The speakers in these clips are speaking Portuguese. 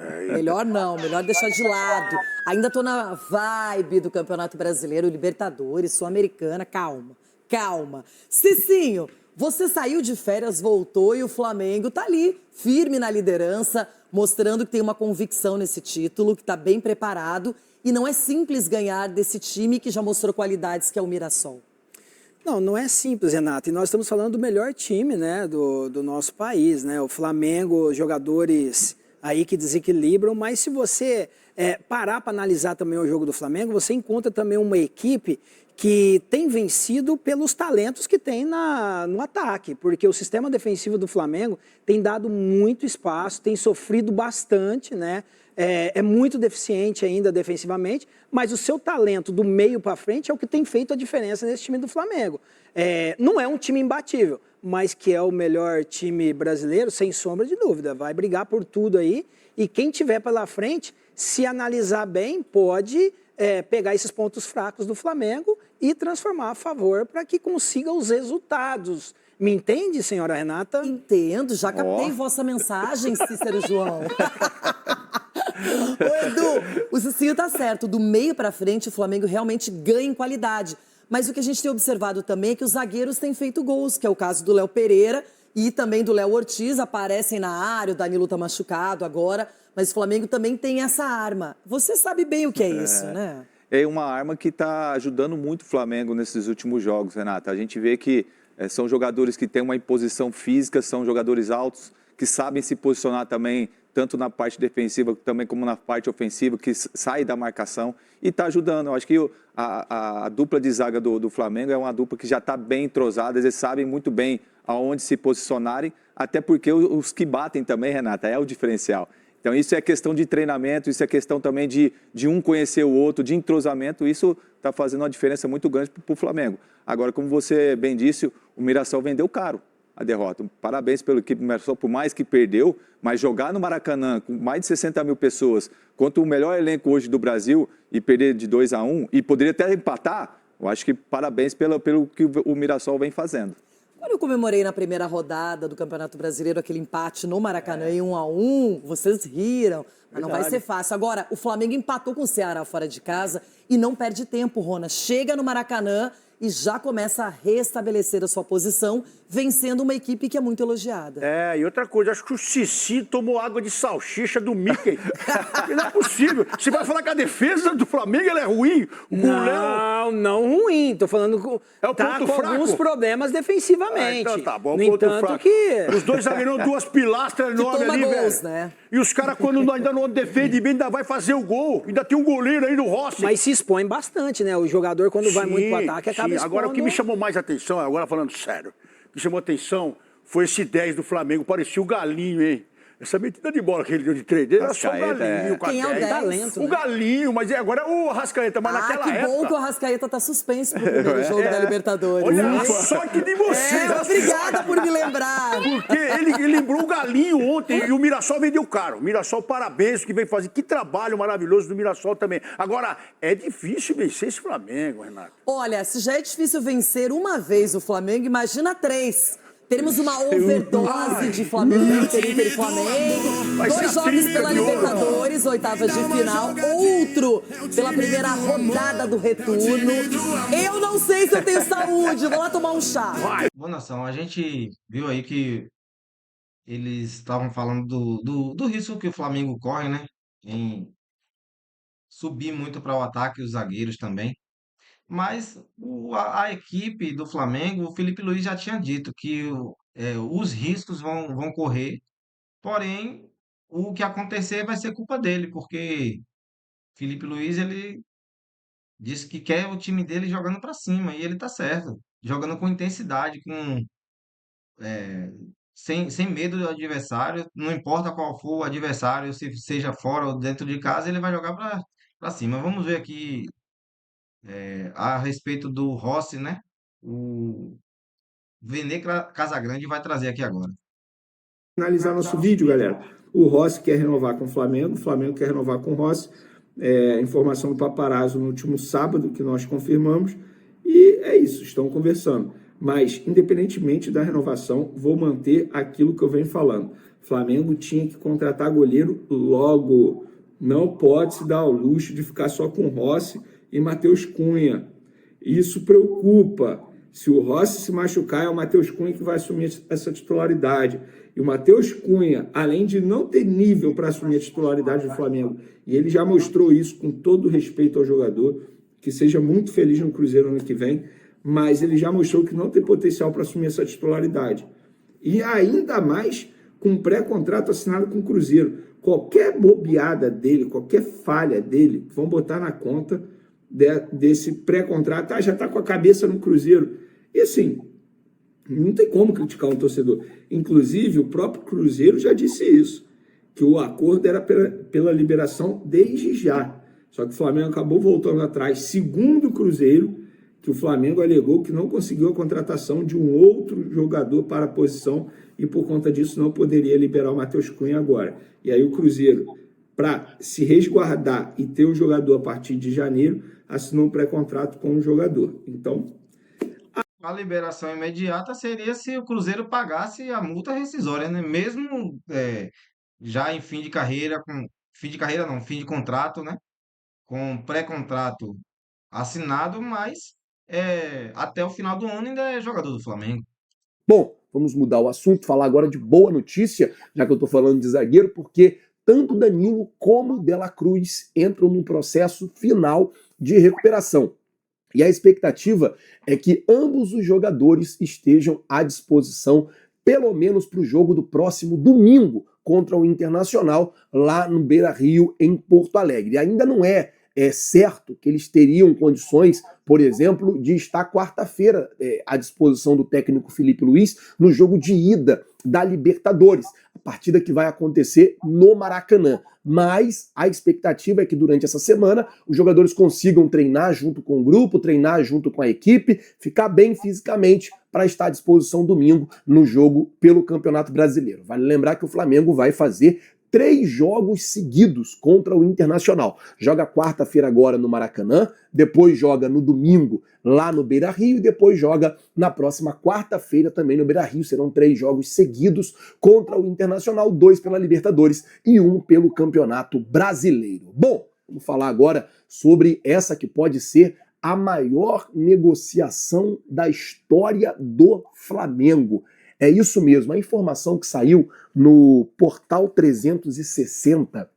Melhor não, melhor deixar de lado. Ainda tô na vibe do Campeonato Brasileiro, Libertadores, Sul-Americana. Calma, calma. Cicinho, você saiu de férias, voltou e o Flamengo tá ali, firme na liderança, mostrando que tem uma convicção nesse título, que tá bem preparado. E não é simples ganhar desse time que já mostrou qualidades, que é o Mirassol. Não, não é simples, Renato. E nós estamos falando do melhor time, né, do nosso país, né? O Flamengo, jogadores aí que desequilibram, mas se você parar para analisar também o jogo do Flamengo, você encontra também uma equipe que tem vencido pelos talentos que tem no ataque, porque o sistema defensivo do Flamengo tem dado muito espaço, tem sofrido bastante, né? É muito deficiente ainda defensivamente, mas o seu talento do meio para frente é o que tem feito a diferença nesse time do Flamengo. Não é um time imbatível, mas que é o melhor time brasileiro, sem sombra de dúvida. Vai brigar por tudo aí e quem tiver pela frente, se analisar bem, pode pegar esses pontos fracos do Flamengo e transformar a favor para que consiga os resultados. Me entende, senhora Renata? Entendo, já captei vossa mensagem, Cícero João. Ô, Edu, o Cicinho tá certo, do meio pra frente o Flamengo realmente ganha em qualidade. Mas o que a gente tem observado também é que os zagueiros têm feito gols, que é o caso do Léo Pereira e também do Léo Ortiz, aparecem na área, o Danilo tá machucado agora, mas o Flamengo também tem essa arma. Você sabe bem o que é isso, né? É uma arma que está ajudando muito o Flamengo nesses últimos jogos, Renata. A gente vê que são jogadores que têm uma imposição física, são jogadores altos, que sabem se posicionar também, tanto na parte defensiva também como na parte ofensiva, que sai da marcação e está ajudando. Eu acho que a dupla de zaga do Flamengo é uma dupla que já está bem entrosada, eles sabem muito bem aonde se posicionarem, até porque os que batem também, Renata, é o diferencial. Então isso é questão de treinamento, isso é questão também de um conhecer o outro, de entrosamento, isso está fazendo uma diferença muito grande para o Flamengo. Agora, como você bem disse, o Mirassol vendeu caro a derrota. Parabéns pela equipe do Mirassol, por mais que perdeu, mas jogar no Maracanã com mais de 60 mil pessoas, contra o melhor elenco hoje do Brasil e perder de 2-1, e poderia até empatar, eu acho que parabéns pelo que o Mirassol vem fazendo. Quando eu comemorei na primeira rodada do Campeonato Brasileiro aquele empate no Maracanã em 1-1, vocês riram, mas não vai ser fácil. Agora, o Flamengo empatou com o Ceará fora de casa e não perde tempo, Rona. Chega no Maracanã e já começa a restabelecer a sua posição, vencendo uma equipe que é muito elogiada. E outra coisa, acho que o Cici tomou água de salsicha do Mickey. Não é possível. Você vai falar que a defesa do Flamengo ela é ruim? O Não ruim. Tô falando que é o tá ponto com fraco. Alguns problemas defensivamente. Então tá bom, no ponto entanto fraco. que... Os dois zagueiros, duas pilastras enormes ali, gols, velho. né? E os caras, quando ainda não defendem bem, ainda vai fazer o gol. Ainda tem um goleiro aí no Rossi. Mas se expõe bastante, né? O jogador, quando vai muito pro ataque, acaba expondo. Agora, o que me chamou mais atenção, agora falando sério, o que chamou atenção foi esse 10 do Flamengo, parecia o Galinho, hein? Essa metida de bola que ele deu de 3 dele era só o Galinho. Quem é o 10? Talento, O Galinho, mas agora é o Arrascaeta, mas naquela que época... bom que o Arrascaeta tá suspenso pro primeiro jogo da Libertadores. Olha a sorte de vocês. Obrigada por me lembrar. Porque ele lembrou o Galinho ontem e o Mirassol vendeu caro. O Mirassol, parabéns, o que vem fazer. Que trabalho maravilhoso do Mirassol também. Agora, é difícil vencer esse Flamengo, Renato. Olha, se já é difícil vencer uma vez o Flamengo, imagina 3. Teremos uma overdose de Flamengo, Inter e Flamengo. 2 jogos pela Libertadores, oitavas de final. Outro pela primeira rodada do retorno. Eu não sei se eu tenho saúde, vou lá tomar um chá. Boa nação, a gente viu aí que eles estavam falando do risco que o Flamengo corre, né? Em subir muito para o ataque, os zagueiros também. Mas a equipe do Flamengo, o Felipe Luiz já tinha dito que os riscos vão correr, porém o que acontecer vai ser culpa dele, porque Felipe Luiz ele disse que quer o time dele jogando para cima e ele tá certo, jogando com intensidade, sem medo do adversário, não importa qual for o adversário, se seja fora ou dentro de casa, ele vai jogar para cima. Vamos ver aqui a respeito do Rossi, né? O Vene Casagrande vai trazer aqui agora. Finalizar nosso vídeo, galera. O Rossi quer renovar com o Flamengo quer renovar com o Rossi. Informação do Paparazzo no último sábado, que nós confirmamos. E é isso, estão conversando. Mas, independentemente da renovação, vou manter aquilo que eu venho falando. O Flamengo tinha que contratar goleiro logo. Não pode se dar ao luxo de ficar só com Rossi e Matheus Cunha. Isso preocupa. Se o Rossi se machucar, é o Matheus Cunha que vai assumir essa titularidade. E o Matheus Cunha, além de não ter nível para assumir a titularidade do Flamengo, e ele já mostrou isso com todo respeito ao jogador, que seja muito feliz no Cruzeiro ano que vem, mas ele já mostrou que não tem potencial para assumir essa titularidade. E ainda mais com pré-contrato assinado com o Cruzeiro. Qualquer bobeada dele, qualquer falha dele, vão botar na conta desse pré-contrato. Ah, já está com a cabeça no Cruzeiro. E assim, não tem como criticar um torcedor. Inclusive, o próprio Cruzeiro já disse isso, que o acordo era pela liberação desde já. Só que o Flamengo acabou voltando atrás, segundo o Cruzeiro, que o Flamengo alegou que não conseguiu a contratação de um outro jogador para a posição e, por conta disso, não poderia liberar o Matheus Cunha agora. E aí o Cruzeiro, para se resguardar e ter o jogador a partir de janeiro, assinou um pré-contrato com o jogador. Então, A liberação imediata seria se o Cruzeiro pagasse a multa rescisória, né? Mesmo já em fim de carreira, fim de carreira não, fim de contrato, né? Com pré-contrato assinado, mas até o final do ano ainda é jogador do Flamengo. Bom, vamos mudar o assunto, falar agora de boa notícia, já que eu estou falando de zagueiro, porque tanto Danilo como De La Cruz entram num processo final de recuperação. E a expectativa é que ambos os jogadores estejam à disposição, pelo menos para o jogo do próximo domingo, contra o Internacional, lá no Beira-Rio, em Porto Alegre. E ainda não é certo que eles teriam condições, por exemplo, de estar quarta-feira à disposição do técnico Felipe Luiz no jogo de ida da Libertadores, a partida que vai acontecer no Maracanã. Mas a expectativa é que durante essa semana os jogadores consigam treinar junto com o grupo, treinar junto com a equipe, ficar bem fisicamente para estar à disposição domingo no jogo pelo Campeonato Brasileiro. Vale lembrar que o Flamengo vai fazer 3 jogos seguidos contra o Internacional. Joga quarta-feira agora no Maracanã, depois joga no domingo lá no Beira-Rio e depois joga na próxima quarta-feira também no Beira-Rio. Serão 3 jogos seguidos contra o Internacional, 2 pela Libertadores e 1 pelo Campeonato Brasileiro. Bom, vamos falar agora sobre essa que pode ser a maior negociação da história do Flamengo. É isso mesmo, a informação que saiu no Portal 360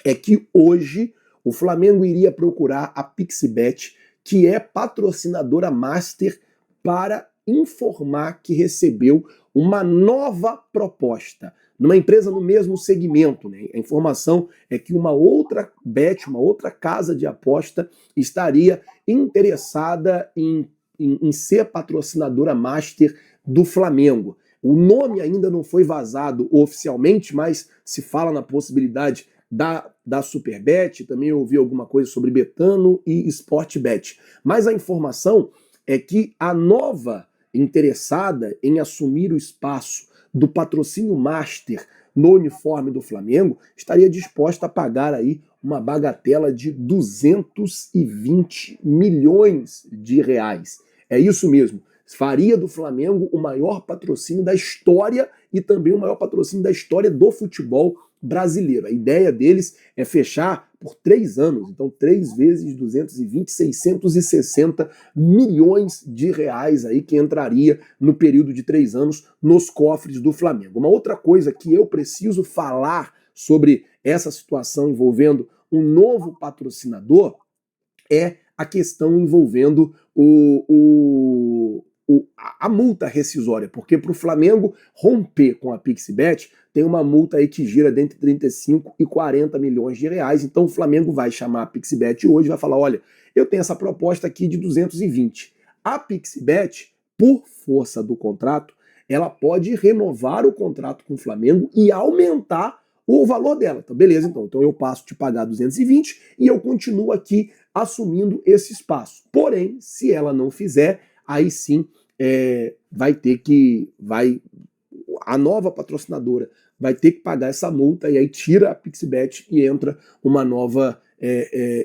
é que hoje o Flamengo iria procurar a Pixbet, que é patrocinadora master, para informar que recebeu uma nova proposta, numa empresa no mesmo segmento, né? A informação é que uma outra bet, uma outra casa de aposta, estaria interessada em ser patrocinadora master do Flamengo. O nome ainda não foi vazado oficialmente, mas se fala na possibilidade da Superbet, também eu ouvi alguma coisa sobre Betano e Sportbet. Mas a informação é que a nova interessada em assumir o espaço do patrocínio master no uniforme do Flamengo estaria disposta a pagar aí uma bagatela de 220 milhões de reais. É isso mesmo. Faria do Flamengo o maior patrocínio da história e também o maior patrocínio da história do futebol brasileiro. A ideia deles é fechar por 3 anos, então 3 vezes 220, 660 milhões de reais aí que entraria no período de 3 anos nos cofres do Flamengo. Uma outra coisa que eu preciso falar sobre essa situação envolvendo um novo patrocinador é a questão envolvendo a multa rescisória, porque para o Flamengo romper com a Pixbet tem uma multa aí que gira entre 35 e 40 milhões de reais, então o Flamengo vai chamar a Pixbet hoje e vai falar, olha, eu tenho essa proposta aqui de 220. A Pixbet, por força do contrato, ela pode renovar o contrato com o Flamengo e aumentar o valor dela. Então, beleza, então eu passo a te pagar 220 e eu continuo aqui assumindo esse espaço. Porém, se ela não fizer, aí sim a nova patrocinadora vai ter que pagar essa multa e aí tira a Pixbet e entra uma nova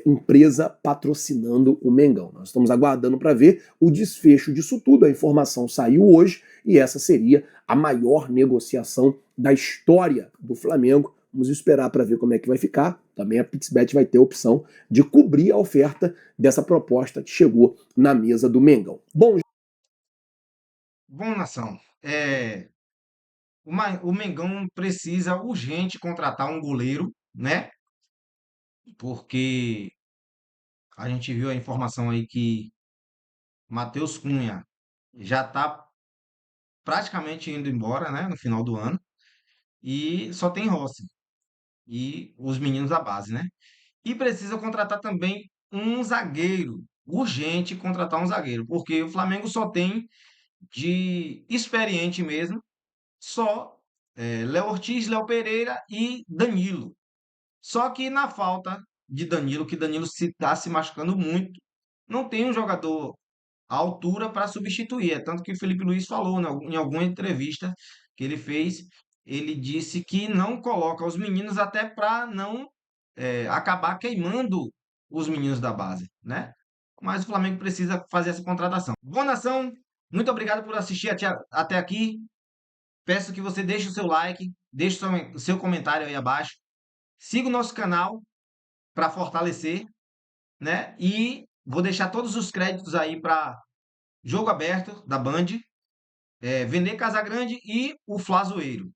empresa patrocinando o Mengão. Nós estamos aguardando para ver o desfecho disso tudo. A informação saiu hoje e essa seria a maior negociação da história do Flamengo. Vamos esperar para ver como é que vai ficar. Também a Pixbet vai ter a opção de cobrir a oferta dessa proposta que chegou na mesa do Mengão. Bom, Nação, o Mengão precisa urgente contratar um goleiro, né? Porque a gente viu a informação aí que Matheus Cunha já está praticamente indo embora, né, no final do ano, e só tem Rossi e os meninos da base, né? E precisa contratar também um zagueiro, urgente contratar um zagueiro, porque o Flamengo só tem de experiente mesmo, só Léo Ortiz, Léo Pereira e Danilo. Só que na falta de Danilo, que Danilo está se machucando muito, não tem um jogador à altura para substituir. É tanto que o Felipe Luiz falou, né, em alguma entrevista que ele fez, ele disse que não coloca os meninos até para não acabar queimando os meninos da base, né? Mas o Flamengo precisa fazer essa contratação. Boa nação, muito obrigado por assistir até aqui. Peço que você deixe o seu like, deixe o seu comentário aí abaixo. Siga o nosso canal para fortalecer, né? E vou deixar todos os créditos aí para Jogo Aberto da Band, Vender Casagrande e o Flazoeiro.